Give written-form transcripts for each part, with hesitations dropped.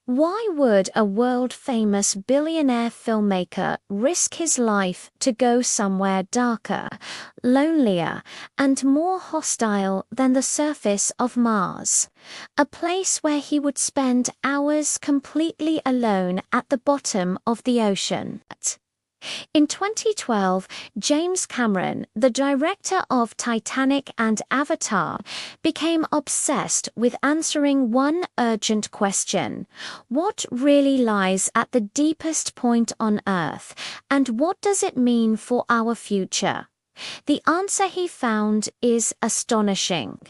Why would a world-famous billionaire filmmaker risk his life to go somewhere darker, lonelier, and more hostile than the surface of Mars? A place where he would spend hours completely alone at the bottom of the ocean. In 2012, James Cameron, the director of Titanic and Avatar, became obsessed with answering one urgent question: what really lies at the deepest point on Earth, and what does it mean for our future? The answer he found is astonishing.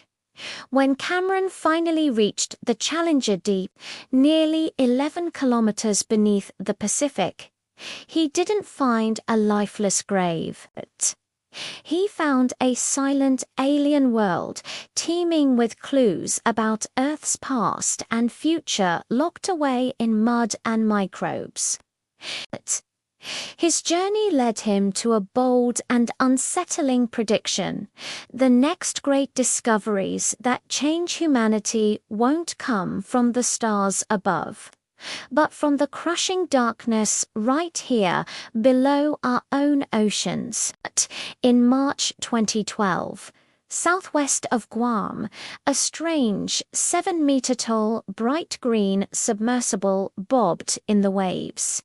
When Cameron finally reached the Challenger Deep, nearly 11 kilometers beneath the Pacific, he didn't find a lifeless grave. He found a silent alien world teeming with clues about Earth's past and future locked away in mud and microbes. His journey led him to a bold and unsettling prediction: the next great discoveries that change humanity won't come from the stars above, but from the crushing darkness right here below our own oceans. In March 2012, southwest of Guam, a strange 7-meter-tall bright green submersible bobbed in the waves.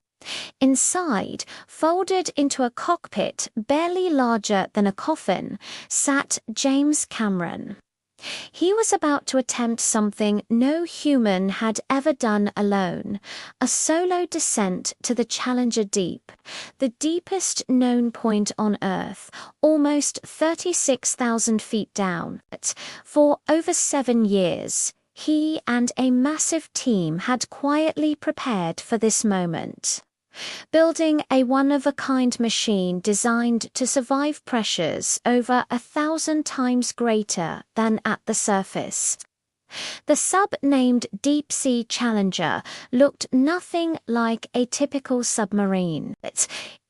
Inside, folded into a cockpit barely larger than a coffin, sat James Cameron. He was about to attempt something no human had ever done alone: a solo descent to the Challenger Deep, the deepest known point on Earth, almost 36,000 feet down. For over 7 years, he and a massive team had quietly prepared for this moment, building a one-of-a-kind machine designed to survive pressures over 1,000 times greater than at the surface. The sub, named Deepsea Challenger, looked nothing like a typical submarine.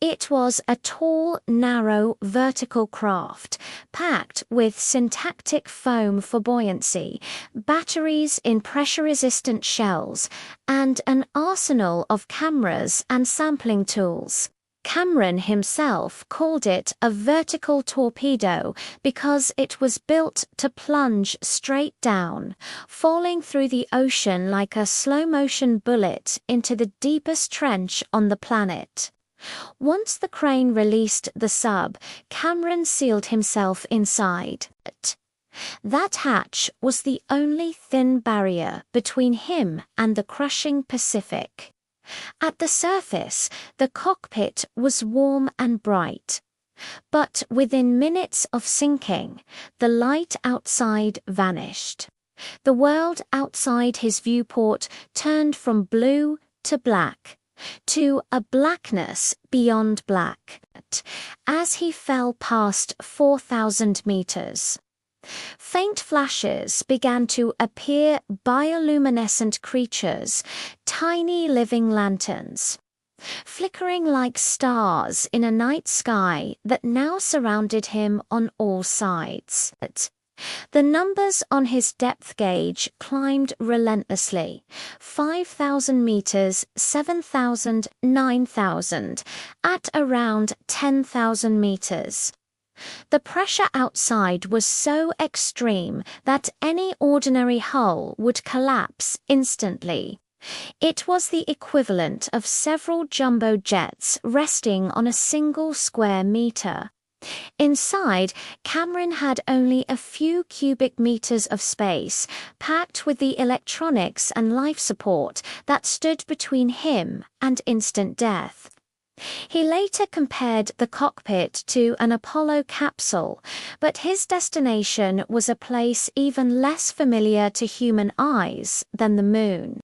It was a tall, narrow, vertical craft, packed with syntactic foam for buoyancy, batteries in pressure-resistant shells, and an arsenal of cameras and sampling tools. Cameron himself called it a vertical torpedo because it was built to plunge straight down, falling through the ocean like a slow-motion bullet into the deepest trench on the planet. Once the crane released the sub, Cameron sealed himself inside. That hatch was the only thin barrier between him and the crushing Pacific. At the surface, the cockpit was warm and bright. But within minutes of sinking, the light outside vanished. The world outside his viewport turned from blue to black, to a blackness beyond black, as he fell past 4,000 meters. Faint flashes began to appear: bioluminescent creatures, tiny living lanterns, flickering like stars in a night sky that now surrounded him on all sides. The numbers on his depth gauge climbed relentlessly: 5,000 meters, 7,000, 9,000, at around 10,000 meters. The pressure outside was so extreme that any ordinary hull would collapse instantly. It was the equivalent of several jumbo jets resting on a single square meter. Inside, Cameron had only a few cubic meters of space, packed with the electronics and life support that stood between him and instant death. He later compared the cockpit to an Apollo capsule, but his destination was a place even less familiar to human eyes than the moon.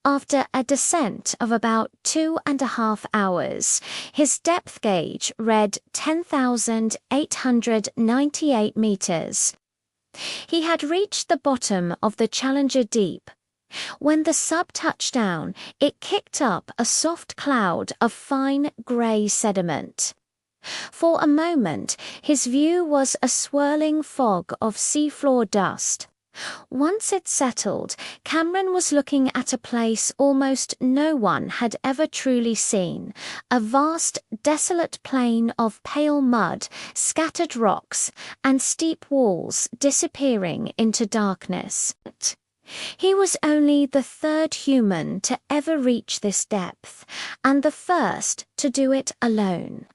After a descent of about 2.5 hours, his depth gauge read 10,898 meters. He had reached the bottom of the Challenger Deep. When the sub touched down, it kicked up a soft cloud of fine grey sediment. For a moment, his view was a swirling fog of seafloor dust. Once it settled, Cameron was looking at a place almost no one had ever truly seen, a vast, desolate plain of pale mud, scattered rocks, and steep walls disappearing into darkness. He was only the third human to ever reach this depth, and the first to do it alone.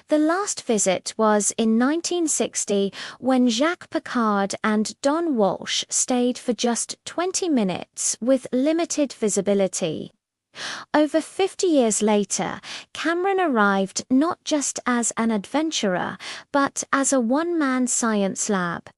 The last visit was in 1960 when Jacques Piccard and Don Walsh stayed for just 20 minutes with limited visibility. Over 50 years later, Cameron arrived not just as an adventurer, but as a one-man science lab.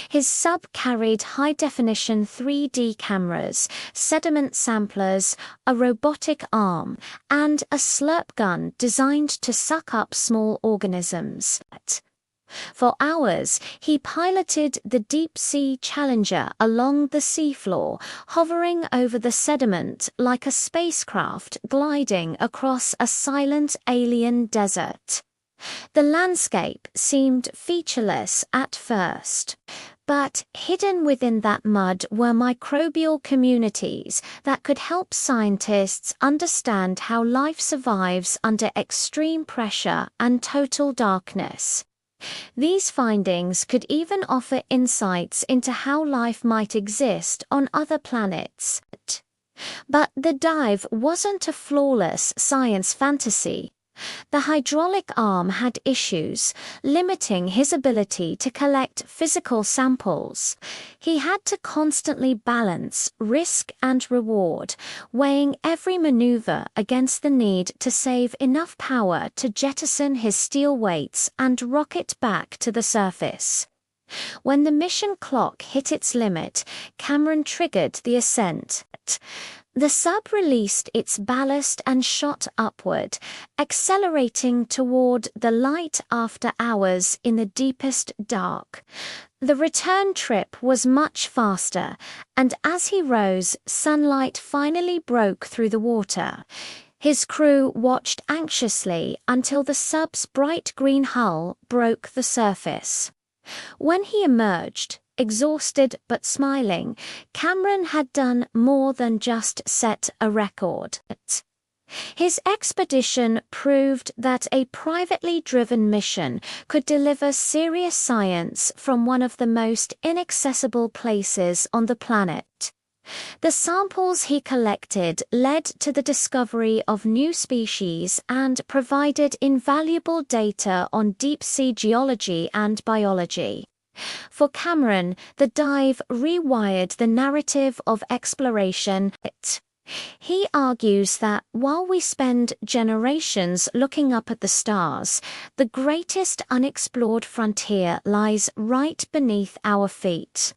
His sub carried high-definition 3D cameras, sediment samplers, a robotic arm, and a slurp gun designed to suck up small organisms. For hours, he piloted the Deepsea Challenger along the seafloor, hovering over the sediment like a spacecraft gliding across a silent alien desert. The landscape seemed featureless at first, but hidden within that mud were microbial communities that could help scientists understand how life survives under extreme pressure and total darkness. These findings could even offer insights into how life might exist on other planets. But the dive wasn't a flawless science fantasy. The hydraulic arm had issues, limiting his ability to collect physical samples. He had to constantly balance risk and reward, weighing every maneuver against the need to save enough power to jettison his steel weights and rocket back to the surface. When the mission clock hit its limit, Cameron triggered the ascent. The sub released its ballast and shot upward, accelerating toward the light after hours in the deepest dark. The return trip was much faster, and as he rose, sunlight finally broke through the water. His crew watched anxiously until the sub's bright green hull broke the surface. When he emerged, exhausted but smiling, Cameron had done more than just set a record. His expedition proved that a privately driven mission could deliver serious science from one of the most inaccessible places on the planet. The samples he collected led to the discovery of new species and provided invaluable data on deep-sea geology and biology. For Cameron, the dive rewired the narrative of exploration. He argues that while we spend generations looking up at the stars, the greatest unexplored frontier lies right beneath our feet.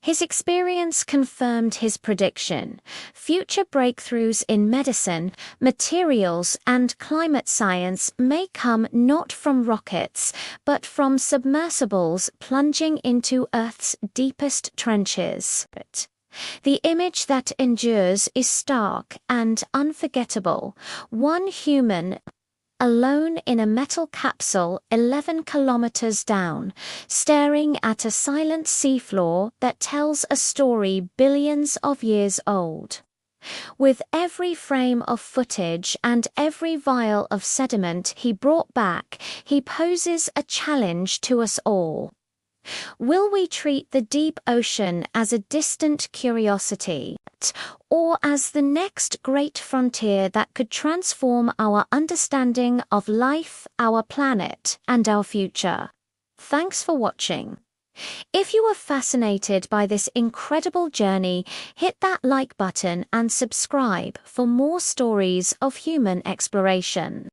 His experience confirmed his prediction. Future breakthroughs in medicine, materials, and climate science may come not from rockets, but from submersibles plunging into Earth's deepest trenches. The image that endures is stark and unforgettable. One human alone in a metal capsule 11 kilometers down, staring at a silent seafloor that tells a story billions of years old. With every frame of footage and every vial of sediment he brought back, he poses a challenge to us all. Will we treat the deep ocean as a distant curiosity, or as the next great frontier that could transform our understanding of life, our planet, and our future? Thanks for watching. If you were fascinated by this incredible journey, hit that like button and subscribe for more stories of human exploration.